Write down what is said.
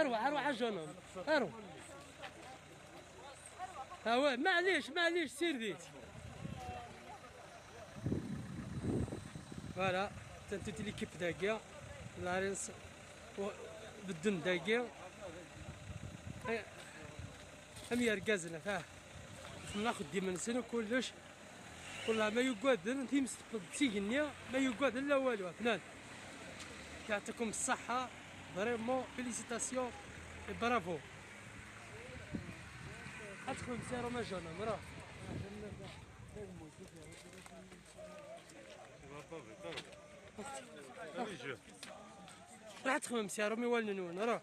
اروح اروح اجنهم اروح. ها معليش سير ديت. فوالا تنتو ليكيب داكيا لارينس بدن داكيا هم يركزنا فاه ناخذ ديما نسنو كلش والله ما يقعد تيمس تيجنيا ما يقعد لا والو فنان. يعطيكم الصحة فريمون فيليسيتاسيون برافو. ادخل مسيرو ما جانا مراه. راح تخمم مسيرو مي والنون راه